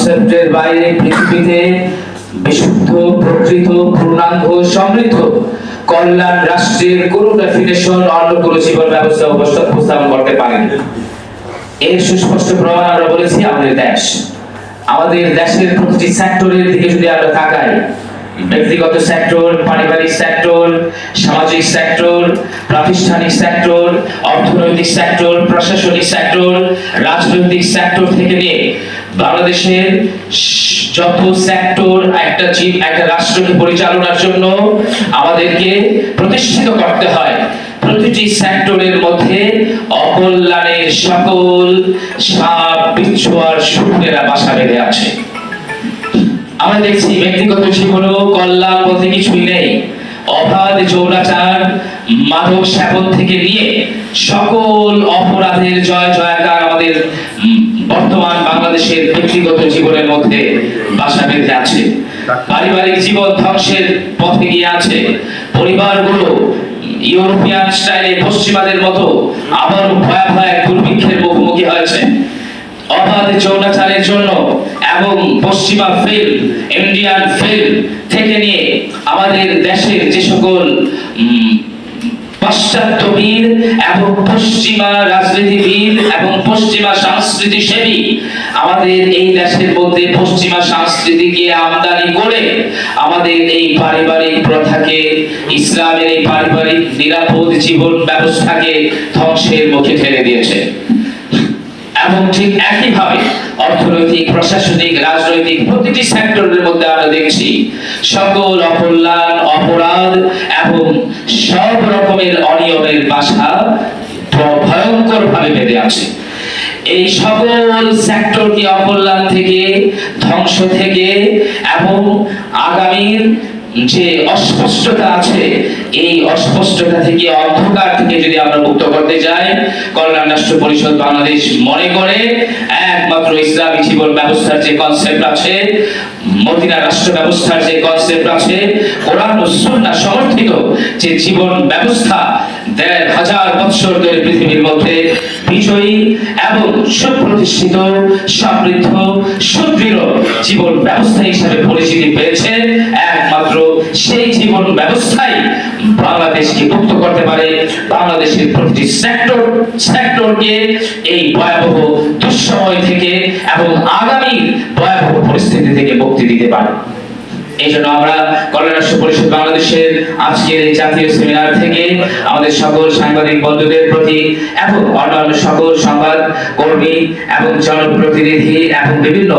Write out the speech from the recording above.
কনসেপ্টের বাইরে পৃথিবীতে বিশুদ্ধ, প্রকৃত, পূর্ণাঙ্গ, সমৃদ্ধ কল্যাণ রাষ্ট্রের কোন ডেফিনেশন অন্য কোন জীবন ব্যবস্থা উপস্থাপন করতে পারেনি। এর সুস্পষ্ট প্রমাণ আমরা বলেছি আমাদের দেশের প্রতিটি সেক্টরের দিকে যদি আমরা তাকাই, ব্যক্তিগত সেক্টর, পারিবারিক সেক্টর, সামাজিক সেক্টর, প্রাতিষ্ঠানিক সেক্টর, অর্থনৈতিক সেক্টর, প্রশাসনিক সেক্টর, রাজনৈতিক সেক্টর থেকে নিয়ে বাংলাদেশের যত সেক্টর একটা রাষ্ট্রকে পরিচালনার জন্য আমাদেরকে প্রতিষ্ঠিত করতে হয়, প্রতিটি সেক্টরের মধ্যে অকল্যাণের সকল সাপ, বিচ্ছু আর শূন্যেরা বাসা বেঁধে আছে। আমরা দেখছি ব্যক্তিগত জীবনেও কল্যাণ বলতে কিছুই নেই। অবাধ যৌনাচার, মাদক সেবন থেকে নিয়ে সকল অপরাধের জয় জয়কার আমাদের বর্তমান বাংলাদেশের ব্যক্তিগত জীবনের মধ্যে বাসা বেঁধে আছে। পারিবারিক জীবন ধ্বংসের পথে গিয়ে আছে। পরিবারগুলো ইউরোপিয়ান স্টাইলে পশ্চিমাদের মতো আবার ভয়াবহ এক দুর্ভিক্ষের মুখোমুখি হয়েছে। অবাধ যৌনাচারের জন্য এবং পশ্চিমা ফিল্ম, ইন্ডিয়ান ফিল্ম থেকে নিয়ে আমাদের দেশের যে সকল পাশ্চাত্যবিদ এবং পশ্চিমা রাজনীতিবিদ এবং পশ্চিমা সংস্কৃতি সেবী আমাদের এই দেশের মধ্যে পশ্চিমা সংস্কৃতিকে আমদানি করে আমাদের এই পারিবারিক প্রথাকে, ইসলামের এই পারিবারিক নিরাপদ জীবন ব্যবস্থাকে ধ্বংসের মুখে ঠেলে দিয়েছে। এবং ঠিক একইভাবে অর্থনৈতিক, প্রশাসনিক, রাজনৈতিক প্রতিটি সেক্টরের মধ্যে আমরা দেখছি সকল অকল্যাণ, অপরাধ এবং সব রকমের অনিয়মের বাসা ভয়ঙ্কর ভাবে বেঁধে আছে। এই সকল সেক্টরকে অকল্যাণ থেকে, ধ্বংস থেকে এবং আগামীর যে অস্পষ্টতা আছে, এই অস্পষ্টতা থেকে, অন্ধকার থেকে যদি আমরা মুক্ত করতে যাই, কল্যাণ রাষ্ট্র পরিষদ বাংলাদেশ মনে করে একমাত্র ইসলামী জীবন ব্যবস্থার যে কনসেপ্ট আছে, মদিনা রাষ্ট্র ব্যবস্থার যে কনসেপ্ট আছে, কোরআন ও সুন্নাহ সমর্থিত যে জীবন ব্যবস্থা ১৫০০ বছর ধরে পৃথিবীর মধ্যে বিজয়ী এবং সুপ্রতিষ্ঠিত, সমৃদ্ধ, সুদৃঢ় জীবন ব্যবস্থা হিসেবে পরিচিতি পেয়েছে, একমাত্র সেই জীবন ব্যবস্থাই বাংলাদেশকে মুক্ত করতে পারে, বাংলাদেশের প্রতিটি সেক্টরকে এই ভয়াবহ দুঃসময় থেকে এবং আগামী ভয়াবহ পরিস্থিতি থেকে মুক্তি দিতে পারে। এই জন্য আমরা কল্যাণ রাষ্ট্র পরিষদ বাংলাদেশের আজকের এই জাতীয় সেমিনার থেকে আমাদের সকল সাংবাদিক বন্ধুদের প্রতি এবং অন্যান্য সকল সংবাদ কর্মী এবং জনপ্রতিনিধি এবং বিভিন্ন